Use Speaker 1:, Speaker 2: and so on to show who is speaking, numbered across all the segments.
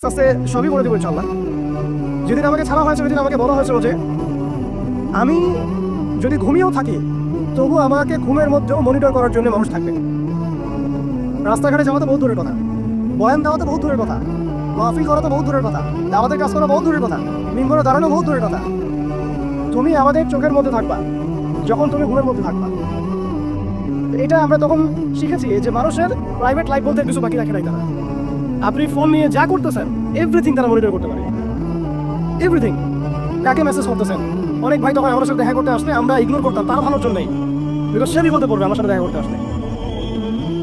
Speaker 1: আস্তে সবই বলে দেবো ইনশাল্লাহ। যেদিন আমাকে ছাড়া হয়েছে সেদিন আমাকে বলা হয়েছিল যে আমি যদি ঘুমিয়েও থাকি তবু আমাকে ঘুমের মধ্যেও মনিটর করার জন্য মানুষ থাকবে। রাস্তাঘাটে যাওয়া তো বহুত দূরের কথা, বয়ান দেওয়া তো বহুত দূরের কথা, মাহফিল করা তো বহুত দূরের কথা, আমাদের কাজ করা বহুত দূরের কথা, মিম্বরে দাঁড়ানো বহুত দূরের কথা। তুমি আমাদের চোখের মধ্যে থাকবা যখন তুমি ঘুমের মধ্যে থাকবা। এটা আমরা তখন শিখেছি যে মানুষের প্রাইভেট লাইফ বলতে কিছু বাকি রাখে নাই তারা। আপনি ফোন নিয়ে যা করতেছেন এভরিথিং তারা মনিটর করতে পারে, এভরিথিং। কাকে মেসেজ করতেছেন, অনেক ভাই তখন আমার সাথে দেখা করতে আসলে আমরা ইগনোর করতাম তার ভালোর জন্যই, বিকজ সে বিপদে পড়বে আমার সাথে দেখা করতে আসলে।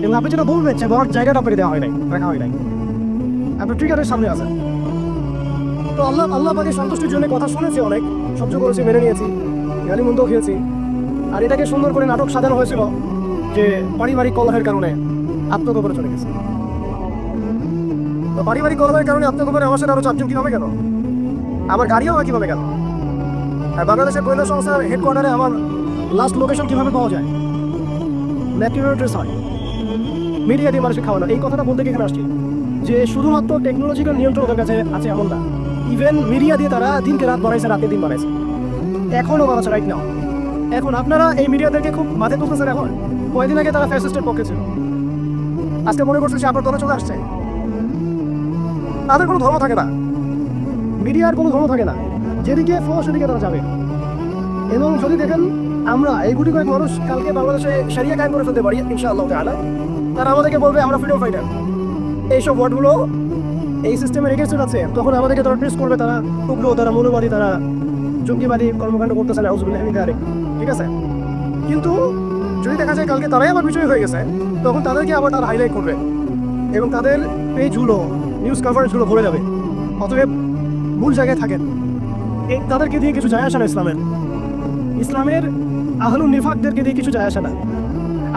Speaker 1: এবং আপনি যেটা বলবেন যে বড় জায়গাটা আপনাকে দেওয়া হয় নাই, রাখা হয় নাই, আপনি ট্রিগারের সামনে আছেন। তো আল্লাহ পাকে সন্তুষ্টির জন্য কথা শুনেছি, অনেক সহ্য করেছি, মেনে নিয়েছি, গালি মন্দও খেয়েছি। আর এটাকে সুন্দর করে নাটক সাজানো হয়েছিল যে পারিবারিক কলহের কারণে আত্মগোপনে চলে গেছে। তো পারিবারিক কলহের কারণে আত্মগোপনে আমার সাথে আরো 4 জন কিভাবে গেল, আমার গাড়িও আমার কিভাবে গেল, আর বাংলাদেশের গোয়েন্দা সংস্থার হেডকোয়ার্টারে আমার লাস্ট লোকেশন কিভাবে পাওয়া যায়, ম্যাটেরিয়াল ট্রেস হয়, মিডিয়া দিয়ে মানুষকে খাওয়ানো। এই কথাটা বলতে এখানে আসছি যে শুধুমাত্র টেকনোলজিক্যাল নিয়ন্ত্রণ ওদের কাছে আছে এমন না, ইভেন মিডিয়া দিয়ে তারা দিনকে রাত বাড়াইছে, রাতে দিন বাড়াইছে, এখনও বাড়াচ্ছে রাইট নাও। এখন আপনারা এই মিডিয়াদেরকে খুব মাথায় তুলতেছেন। এখন কয়েকদিন আগে তারা ফ্যাসিস্টের পক্ষে ছিল, আজকে মনে করছে সে আপনার দলে চলে আসছে। তাদের কোনো ধর্ম থাকে না, মিডিয়ার কোনো ধর্ম থাকে না, যেদিকে ফ্লো সেদিকে তারা যাবে। এবং যদি দেখেন আমরা এই গুটি কয়েক মানুষ কালকে বাংলাদেশে শরিয়া কায়েম করে ফেলতে পারি ইনশাআল্লাহ তাআলা, তারা আমাদেরকে বলবে আমরা ফ্রিডম ফাইটার। এইসব ওয়ার্ডগুলো এই সিস্টেমের এগেন্স্ট আছে, তখন আমাদেরকে তারা ট্রেস করবে, তারা টুকরো, তারা মৌলবাদী, তারা জঙ্গিবাদী কর্মকাণ্ড করতেছে না, ঠিক আছে। কিন্তু যদি দেখা যায় কালকে তারাই আবার বিজয়ী হয়ে গেছে, তখন তাদেরকে আবার তারা হাইলাইট করবে এবং তাদের পেজগুলো, নিউজ কভারেজগুলো ভরে যাবে। অতএব মূল জায়গায় থাকেন, এই তাদেরকে দিয়ে কিছু যায় আসে না। ইসলামের আহলুন নিফাকদেরকে দিয়ে কিছু যায় আসে না।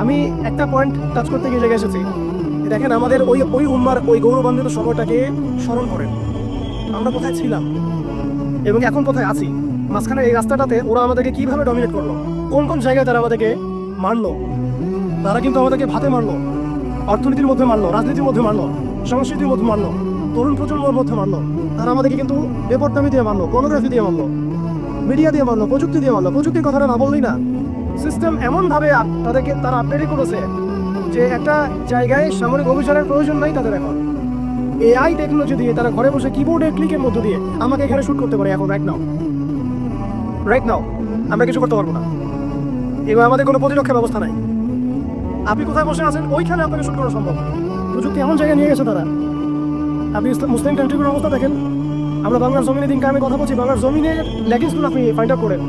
Speaker 1: আমি একটা পয়েন্ট টাচ করতে গিয়ে জায়গায় এসেছি। দেখেন আমাদের ওই উম্মার ওই গৌরবান্বিত সময়টাকে স্মরণ করেন, আমরা কোথায় ছিলাম এবং এখন কোথায় আছি। মাঝখানে এই রাস্তাটাতে ওরা আমাদেরকে কিভাবে ডমিনেট করলো, কোন কোন জায়গায় তারা আমাদেরকে মারলো। তারা কিন্তু আমাদেরকে ভাতে মারলো, অর্থনীতির মধ্যে মারলো, রাজনীতির মধ্যে মারলো, সংস্কৃতির মধ্যে মারলো, তরুণ প্রজন্মের মধ্যে মারলো। তারা আমাদেরকে কিন্তু বেপরদামি দিয়ে মারলো, পর্নোগ্রাফি দিয়ে মারলো, মিডিয়া দিয়ে মারলো, প্রযুক্তি দিয়ে মারলো। প্রযুক্তির কথাটা না বললেই না, সিস্টেম এমনভাবে তাদেরকে তারা আপডেট করেছে যে একটা জায়গায় সামরিক অভিযানের প্রয়োজন নাই তাদের। এখন এআই টেকনোলজি দিয়ে তারা ঘরে বসে কিবোর্ডের ক্লিকের মধ্য দিয়ে আমাকে এখানে শুট করতে পারে। এখন রাইট নাও আমরা কিছু করতে পারবো না, এবং আমাদের কোনো প্রতিরক্ষা ব্যবস্থা নাই। আপনি কোথায় বসে আছেন ওইখানে আপনাকে শুট করা সম্ভব। প্রযুক্তি এমন জায়গায় নিয়ে গেছে তারা। আপনি মুসলিম কান্ট্রিগুলোর অবস্থা দেখেন। আমরা বাংলার জমিনে দিনকে আমি কথা বলছি, বাংলার জমিনের লেগিংসগুলো আপনি ফাইন্ড আউট করেন।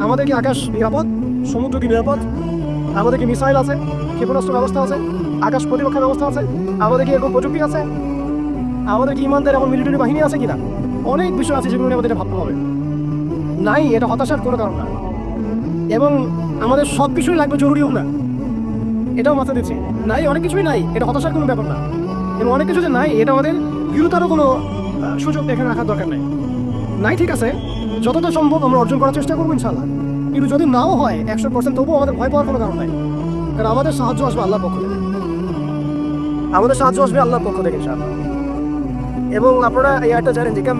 Speaker 1: আমাদের কি আকাশ নিরাপদ, সমুদ্র কি নিরাপদ, আমাদের কি মিসাইল আছে, ক্ষেপণাস্ত্র ব্যবস্থা আছে, আকাশ প্রতিরক্ষা ব্যবস্থা আছে, আমাদের কি এরকম প্রযুক্তি আছে, আমাদের কি ইমানদের এমন মিলিটারি বাহিনী আছে কিনা। অনেক বিষয় আছে যেগুলো নিয়ে আমাদের ভাবতে হবে। নাই, এটা হতাশার কোনো কারণ না। এবং আমাদের সব কিছুই লাগবে, জরুরিও না, এটাও মাথা দিচ্ছি। নাই, অনেক কিছুই নাই, এটা হতাশার কোনো ব্যাপার না। এবং অনেক কিছু যে নাই, এটা আমাদের বিরতারও কোনো সুযোগ এখানে রাখার দরকার নেই। নাই, ঠিক আছে, যতটা সম্ভব আমরা অর্জন করার চেষ্টা করবো ইনশাআল্লাহ। কিন্তু যদি নাও হয় 100%, তবুও আমাদের ভয় পাওয়ার কোনো কারণ নাই, কারণ আমাদের সাহায্য আসবে আল্লাহর পক্ষ থেকে, আমাদের সাহায্য আসবে আল্লাহর পক্ষ থেকে ইনশাআল্লাহ। এবং আপনারা এই আয়াতটা জানেন যে কাম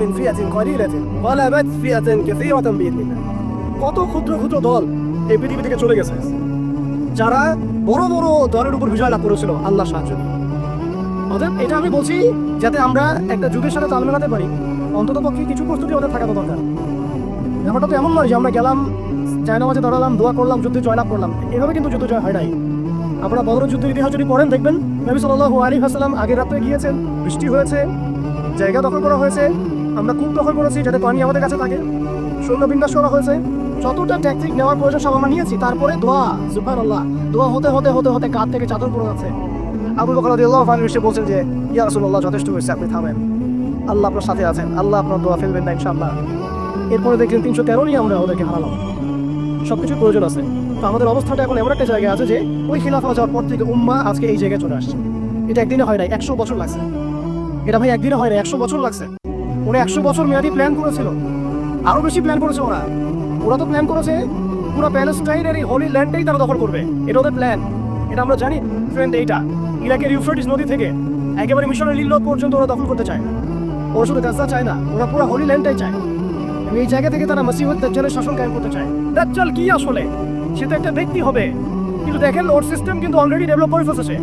Speaker 1: মিন ফিয়াতিন কলিলাতিন গালাবাত ফিয়াতান কাসীরাতান বিইذنিল্লাহ। কত ক্ষুদ্র ক্ষুদ্র দল এই পৃথিবী থেকে চলে গেছে, যারা বড় বড় দলের উপর বিজয় লাভ করেছিল আল্লাহর সাহায্য। অতএব এটা আমি বলছি যাতে আমরা একটা যুগের সাথে তাল মেলাতে পারি, অন্তত পক্ষে কিছু প্রস্তুতি ওদের থাকা তো দরকার। ব্যাপারটা তো এমন নয় যে আমরা গেলাম, জায়নামাজে দাঁড়ালাম, দোয়া করলাম, যুদ্ধে জয়লাভ করলাম। এভাবে কিন্তু যুদ্ধ জয় হয় নাই। আপনারা বদর যুদ্ধের ইতিহাস যদি পড়েন দেখবেন, নবী সাল্লাল্লাহু আলাইহি ওয়াসাল্লাম আগের রাতে গিয়েছেন, বৃষ্টি হয়েছে, জায়গা দখল করা হয়েছে, আমরা কূপ দখল করেছি যাতে পানি আমাদের কাছে থাকে, সৈন্য বিন্যাস করা হয়েছে, যতটা ট্যাকটিক নেওয়ার প্রয়োজন সব আমরা নিয়েছি। তারপরে দোয়া, সুবহানাল্লাহ, দোয়া হতে হতে হতে হতে কাঁধ থেকে চাদর পড়ে যাচ্ছে। আবু বকর রাদিয়াল্লাহু আনহু এসে বলছেন যে ইয়া রাসূলুল্লাহ, যথেষ্ট হয়েছে, আপনি থামেন, আল্লাহ আপনার সাথে আছেন, আল্লাহ আপনার দোয়া ফেলবেন না ইনশাআল্লাহ। এরপরে দেখলেন 313 নিয়ে আমরা ওদেরকে হারালাম। সবকিছুর প্রয়োজন আছে। তো আমাদের অবস্থাটা এখন এমন একটা জায়গায় আছে যে ওই খিলাফা যাওয়ার পর থেকে উম্মাহ আজকে এই জায়গায় চলে আসছে। এটা একদিনে হয় নাই, 100 বছর লাগছে। এটা ভাই একদিনে হয় নাই, 100 বছর লাগছে। ওরা 100 বছর মেয়াদি প্ল্যান করেছিল, আরো বেশি প্ল্যান করেছে ওরা তো প্ল্যান করেছে পুরো প্যালেস্টাইনের এই হোলি ল্যান্ডটাই তারা দখল করবে। এটা ওদের প্ল্যান, এটা আমরা জানি ফ্রেন্ড। এইটা ইরাকের ইউফ্রেটিস নদী থেকে একেবারে মিশরের নীল নদ পর্যন্ত ওরা দখল করতে চায়। ওরা শুধু গাজা চায় না, ওরা পুরো হোলি ল্যান্ডটাই চায়। এবং এই জায়গা থেকে তারা মাসিহুদ দাজ্জালের শাসন কায়েম করতে চায়। দাজ্জাল কি আসলে? সে তো একটা ব্যক্তি হবে, কিন্তু দেখেন ওর সিস্টেম কিন্তু অলরেডি ডেভেলপ করে ফেলেছে।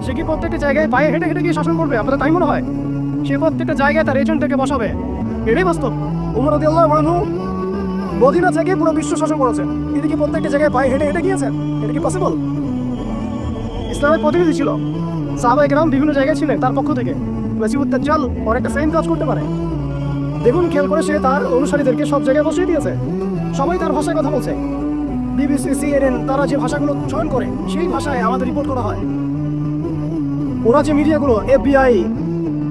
Speaker 1: সে কি প্রত্যেকটা জায়গায় পায়ে হেঁটে হেঁটে গিয়ে শাসন করবে? আপনাদের তাই মনে হয়? সে প্রত্যেকটা জায়গায় তার এজেন্টকে বসাবে। এটাই বাস্তব। উমর রাদিয়াল্লাহু আনহু মদিনা থেকে পুরো বিশ্ব শাসন করেছেন, তিনি কি প্রত্যেকটা জায়গায় পায়ে হেঁটে হেঁটে গিয়েছেন? এটা কি পসিবল? ইসলামের প্রতিনিধি ছিল, সাহাবায়ে কেরাম বিভিন্ন জায়গায় ছিলেন তার পক্ষ থেকে। মাসিহুদ দাজ্জাল অনেকটা সেম কাজ করতে পারে। দেখুন, খেয়াল করে সে তার অনুসারীদেরকে সব জায়গায় বসিয়ে দিয়েছে। সবাই তার ভাষায় কথা বলছে। বিবিসি, সিএনএন, তারা যে ভাষাগুলো চয়ন করে সেই ভাষায় আমাদের রিপোর্ট করা হয়। ওরা যে মিডিয়াগুলো, FBI,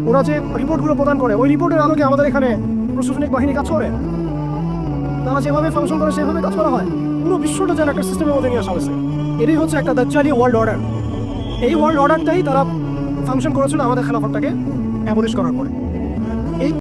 Speaker 1: ওরা যে রিপোর্টগুলো প্রদান করে, ওই রিপোর্টের আলোকে আমাদের এখানে প্রশাসনিক বাহিনী কাজ করে। তারা যেভাবে ফাংশন করে সেভাবে কাজ করা হয়। পুরো বিশ্বটা যেন একটা সিস্টেমের মধ্যে নিয়ে আসা হয়েছে। এটাই হচ্ছে একটা দাজ্জালি ওয়ার্ল্ড অর্ডার। এই ওয়ার্ল্ড অর্ডারটাই তারা ফাংশন করেছিল আমাদের খেলাফতটাকে অ্যাবলিশ করার পরে।